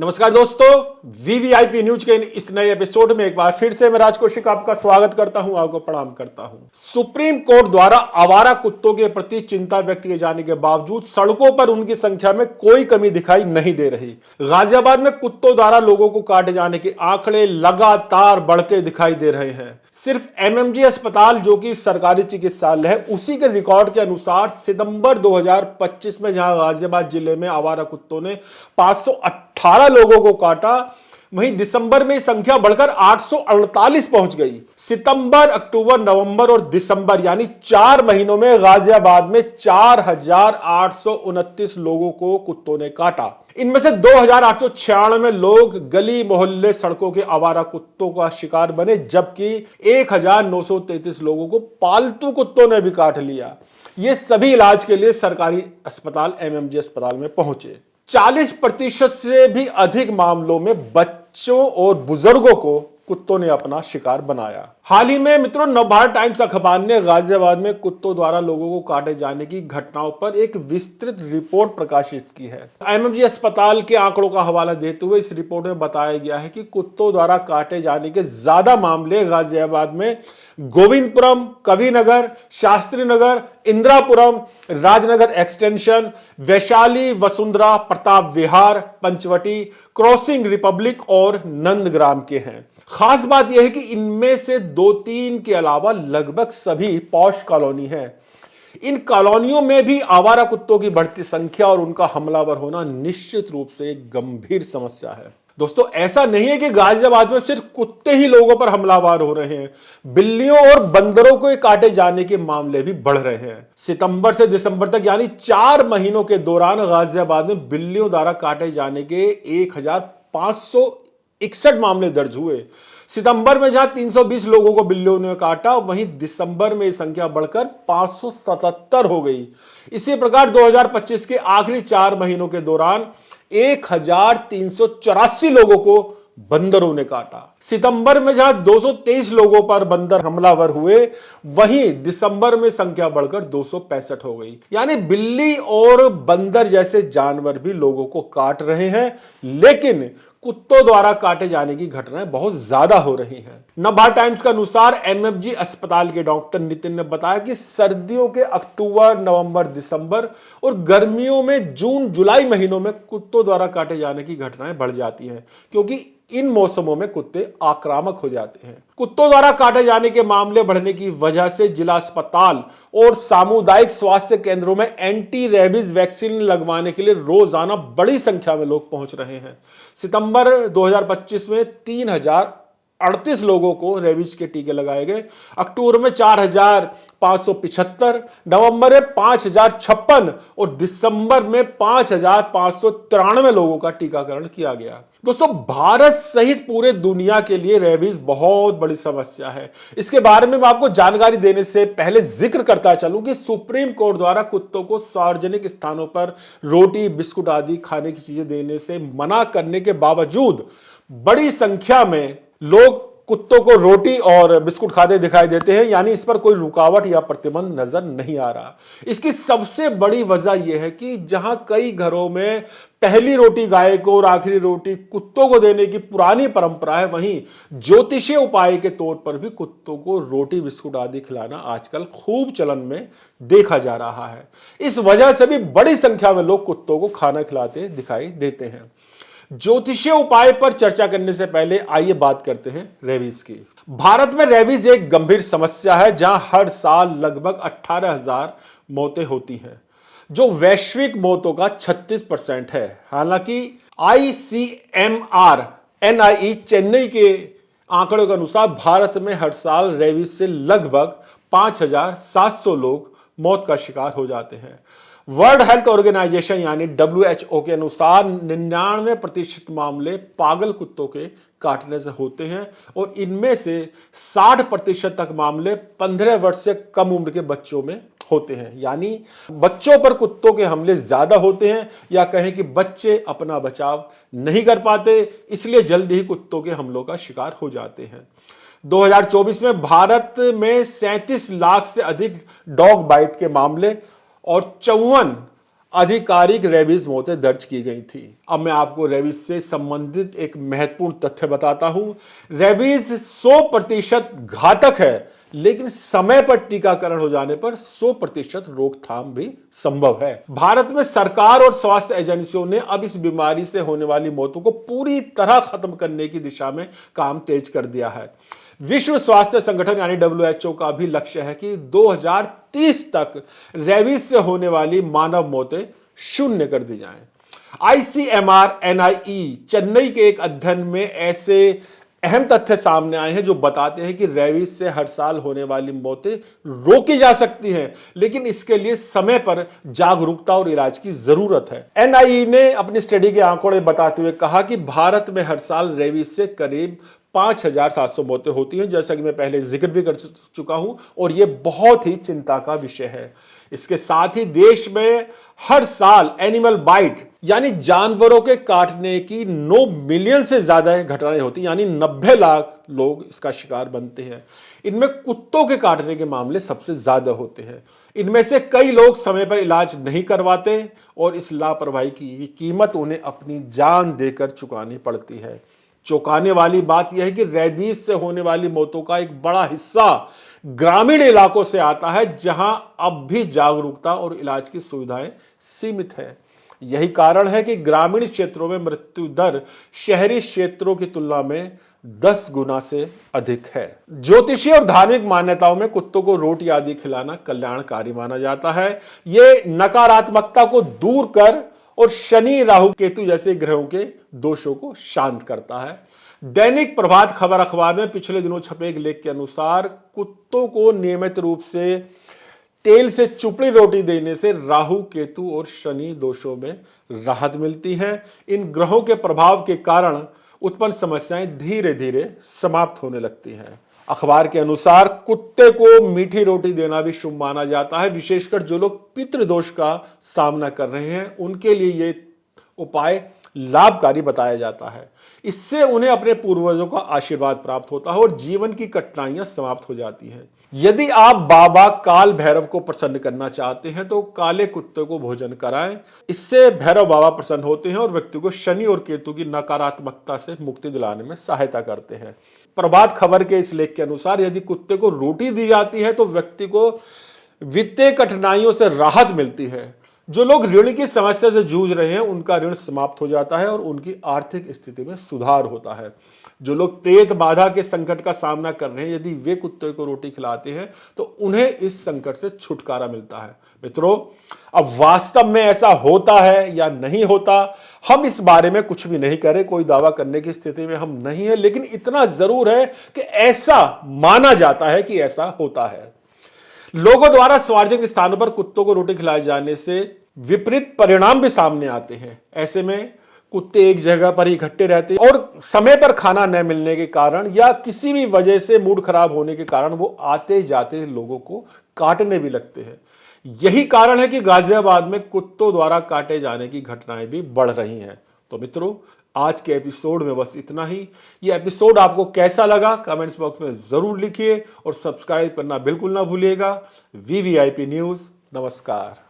नमस्कार दोस्तों, VVIP news के इस नए एपिसोड में एक बार फिर से मैं राज कौशिक आपका स्वागत करता हूं, आपको प्रणाम करता हूं। सुप्रीम कोर्ट द्वारा आवारा कुत्तों के प्रति चिंता व्यक्त किए जाने के बावजूद सड़कों पर उनकी संख्या में कोई कमी दिखाई नहीं दे रही। गाजियाबाद में कुत्तों द्वारा लोगों को काटे जाने के आंकड़े लगातार बढ़ते दिखाई दे रहे हैं। सिर्फ एमएमजी अस्पताल, जो कि सरकारी चिकित्सालय है, उसी के रिकॉर्ड के अनुसार सितंबर 2025 में जहां गाजियाबाद जिले में आवारा कुत्तों ने 518 लोगों को काटा, वहीं दिसंबर में संख्या बढ़कर 848 पहुंच गई। सितंबर, अक्टूबर, नवंबर और दिसंबर यानी 4 महीनों में गाजियाबाद में 4829 लोगों को कुत्तों ने काटा। इनमें से 2896 लोग गली मोहल्ले सड़कों के आवारा कुत्तों का शिकार बने, जबकि 1933 लोगों को पालतू कुत्तों ने भी काट लिया। ये सभी इलाज के लिए सरकारी अस्पताल एमएमजी अस्पताल में पहुंचे। 40% से भी अधिक मामलों में बच्चों और बुजुर्गों को कुत्तों ने अपना शिकार बनाया। हाल ही में मित्रों, नवभारत टाइम्स अखबार ने गाजियाबाद में कुत्तों द्वारा लोगों को काटे जाने की घटनाओं पर एक विस्तृत रिपोर्ट प्रकाशित की है। एमएमजी अस्पताल के आंकड़ों का हवाला देते हुए इस रिपोर्ट में बताया गया है कि कुत्तों द्वारा काटे जाने के ज्यादा मामले गाजियाबाद में गोविंदपुरम, कविनगर, शास्त्री नगर, इंदिरापुरम, राजनगर एक्सटेंशन, वैशाली, वसुंधरा, प्रताप विहार, पंचवटी, क्रॉसिंग रिपब्लिक और नंदग्राम के हैं। खास बात यह है कि इनमें से 2-3 के अलावा लगभग सभी पॉश कॉलोनी है। इन कॉलोनियों में भी आवारा कुत्तों की बढ़ती संख्या और उनका हमलावर होना निश्चित रूप से एक गंभीर समस्या है। दोस्तों, ऐसा नहीं है कि गाजियाबाद में सिर्फ कुत्ते ही लोगों पर हमलावर हो रहे हैं, बिल्लियों और बंदरों को काटे जाने के मामले भी बढ़ रहे हैं। सितंबर से दिसंबर तक यानी 4 महीनों के दौरान गाजियाबाद में बिल्लियों द्वारा काटे जाने के 1561 मामले दर्ज हुए। सितंबर में जहां 320 लोगों को बिल्लियों ने काटा, वहीं दिसंबर में संख्या बढ़कर 577 हो गई। इसी प्रकार 2025 के आखिरी 4 महीनों के दौरान 1384 लोगों को बंदरों ने काटा। सितंबर में जहां 223 लोगों पर बंदर हमलावर हुए, वहीं दिसंबर में संख्या बढ़कर 265 हो गई। यानी बिल्ली और बंदर जैसे जानवर भी लोगों को काट रहे हैं, लेकिन कुत्तों द्वारा काटे जाने की घटनाएं बहुत ज्यादा हो रही हैं। नवभारत टाइम्स के अनुसार एमएमजी अस्पताल के डॉक्टर नितिन ने बताया कि सर्दियों के अक्टूबर, नवंबर, दिसंबर और गर्मियों में जून, जुलाई महीनों में कुत्तों द्वारा काटे जाने की घटनाएं बढ़ जाती हैं, क्योंकि इन मौसमों में कुत्ते आक्रामक हो जाते हैं। कुत्तों द्वारा काटे जाने के मामले बढ़ने की वजह से जिला अस्पताल और सामुदायिक स्वास्थ्य केंद्रों में एंटी रेबीज वैक्सीन लगवाने के लिए रोजाना बड़ी संख्या में लोग पहुंच रहे हैं। सितंबर 2025 में 3038 लोगों को रेबीज के टीके लगाए गए। अक्टूबर में 4575, नवंबर में 5056 और दिसंबर में 5593 लोगों का टीकाकरण किया गया। दोस्तों, भारत सहित पूरे दुनिया के लिए रेबीज बहुत बड़ी समस्या है। इसके बारे में मैं आपको जानकारी देने से पहले जिक्र करता चलूं कि सुप्रीम कोर्ट द्वारा कुत्तों को सार्वजनिक स्थानों पर रोटी, बिस्कुट आदि खाने की चीजें देने से मना करने के बावजूद बड़ी संख्या में लोग कुत्तों को रोटी और बिस्कुट खाते दिखाई देते हैं। यानी इस पर कोई रुकावट या प्रतिबंध नजर नहीं आ रहा। इसकी सबसे बड़ी वजह यह है कि जहां कई घरों में पहली रोटी गाय को और आखिरी रोटी कुत्तों को देने की पुरानी परंपरा है, वहीं ज्योतिषीय उपाय के तौर पर भी कुत्तों को रोटी, बिस्कुट आदि खिलाना आजकल खूब चलन में देखा जा रहा है। इस वजह से भी बड़ी संख्या में लोग कुत्तों को खाना खिलाते दिखाई देते हैं। ज्योतिषीय उपाय पर चर्चा करने से पहले आइए बात करते हैं रेबीज की। भारत में रेबीज एक गंभीर समस्या है, जहां हर साल लगभग 18,000 मौतें होती हैं, जो वैश्विक मौतों का 36% है। हालांकि ICMR NIE चेन्नई के आंकड़ों के अनुसार भारत में हर साल रेबीज से लगभग 5700 लोग मौत का शिकार हो जाते हैं। वर्ल्ड हेल्थ ऑर्गेनाइजेशन यानी WHO के अनुसार 99% मामले पागल कुत्तों के काटने से होते हैं और इनमें से 60% तक मामले 15 वर्ष से कम उम्र के बच्चों में होते हैं। यानी बच्चों पर कुत्तों के हमले ज्यादा होते हैं, या कहें कि बच्चे अपना बचाव नहीं कर पाते, इसलिए जल्दी ही कुत्तों के हमलों का शिकार हो जाते हैं। 2024 में भारत में 37 लाख से अधिक डॉग बाइट के मामले और 54 आधिकारिक रेबीज मौतें दर्ज की गई थी। अब मैं आपको रेबीज से संबंधित एक महत्वपूर्ण तथ्य बताता हूं। रेबीज 100% घातक है, लेकिन समय पर टीकाकरण हो जाने पर 100% रोकथाम भी संभव है। भारत में सरकार और स्वास्थ्य एजेंसियों ने अब इस बीमारी से होने वाली मौतों को पूरी तरह खत्म करने की दिशा में काम तेज कर दिया है। विश्व स्वास्थ्य संगठन यानी WHO का भी लक्ष्य है कि 2030 तक रेबीज से होने वाली मानव मौतें शून्य कर दी जाएं। ICMR NIE चेन्नई के एक अध्ययन में ऐसे अहम तथ्य सामने आए हैं जो बताते हैं कि रेबीज से हर साल होने वाली मौतें रोकी जा सकती हैं, लेकिन इसके लिए समय पर जागरूकता और इलाज की जरूरत है। NIE ने अपनी स्टडी के आंकड़े बताते हुए कहा कि भारत में हर साल रेबीज से करीब 5,700 मौतें होती हैं, जैसा कि मैं पहले जिक्र भी कर चुका हूं, और यह बहुत ही चिंता का विषय है। इसके साथ ही देश में हर साल एनिमल बाइट यानी जानवरों के काटने की 9 मिलियन से ज्यादा घटनाएं होती हैं, यानी 90 लाख लोग इसका शिकार बनते हैं। इनमें कुत्तों के काटने के मामले सबसे ज्यादा होते हैं। इनमें से कई लोग समय पर इलाज नहीं करवाते और इस लापरवाही की कीमत उन्हें अपनी जान देकर चुकानी पड़ती है। चौंकाने वाली बात यह है कि रेबीज से होने वाली मौतों का एक बड़ा हिस्सा ग्रामीण इलाकों से आता है, जहां अब भी जागरूकता और इलाज की सुविधाएं सीमित है। यही कारण है कि ग्रामीण क्षेत्रों में मृत्यु दर शहरी क्षेत्रों की तुलना में 10 गुना से अधिक है। ज्योतिषीय और धार्मिक मान्यताओं में कुत्तों को रोटी आदि खिलाना कल्याणकारी माना जाता है। ये नकारात्मकता को दूर कर और शनि राहु केतु जैसे ग्रहों के दोषों को शांत करता है। दैनिक प्रभात खबर अखबार में पिछले दिनों छपे एक लेख के अनुसार कुत्तों को नियमित रूप से तेल से चुपड़ी रोटी देने से राहु केतु और शनि दोषों में राहत मिलती है। इन ग्रहों के प्रभाव के कारण उत्पन्न समस्याएं धीरे धीरे समाप्त होने लगती हैं। अखबार के अनुसार कुत्ते को मीठी रोटी देना भी शुभ माना जाता है। विशेषकर जो लोग पितृदोष का सामना कर रहे हैं उनके लिए ये उपाय लाभकारी बताया जाता है। इससे उन्हें अपने पूर्वजों का आशीर्वाद प्राप्त होता है और जीवन की कठिनाइयां समाप्त हो जाती हैं। यदि आप बाबा काल भैरव को प्रसन्न करना चाहते हैं तो काले कुत्ते को भोजन कराएं। इससे भैरव बाबा प्रसन्न होते हैं और व्यक्ति को शनि और केतु की नकारात्मकता से मुक्ति दिलाने में सहायता करते हैं। प्रभात खबर के इस लेख के अनुसार यदि कुत्ते को रोटी दी जाती है तो व्यक्ति को वित्तीय कठिनाइयों से राहत मिलती है। जो लोग ऋण की समस्या से जूझ रहे हैं उनका ऋण समाप्त हो जाता है और उनकी आर्थिक स्थिति में सुधार होता है। जो लोग प्रेत बाधा के संकट का सामना कर रहे हैं, यदि वे कुत्ते को रोटी खिलाते हैं तो उन्हें इस संकट से छुटकारा मिलता है। मित्रों, अब वास्तव में ऐसा होता है या नहीं होता, हम इस बारे में कुछ भी नहीं करें, कोई दावा करने की स्थिति में हम नहीं है, लेकिन इतना जरूर है कि ऐसा माना जाता है कि ऐसा होता है। लोगों द्वारा सार्वजनिक स्थानों पर कुत्तों को रोटी खिलाए जाने से विपरीत परिणाम भी सामने आते हैं। ऐसे में कुत्ते एक जगह पर ही इकट्ठे रहते हैं और समय पर खाना न मिलने के कारण या किसी भी वजह से मूड खराब होने के कारण वो आते जाते लोगों को काटने भी लगते हैं। यही कारण है कि गाजियाबाद में कुत्तों द्वारा काटे जाने की घटनाएं भी बढ़ रही हैं। तो मित्रों, आज के एपिसोड में बस इतना ही। यह एपिसोड आपको कैसा लगा कमेंट्स बॉक्स में जरूर लिखिए और सब्सक्राइब करना बिल्कुल ना भूलिएगा। VVIP न्यूज, नमस्कार।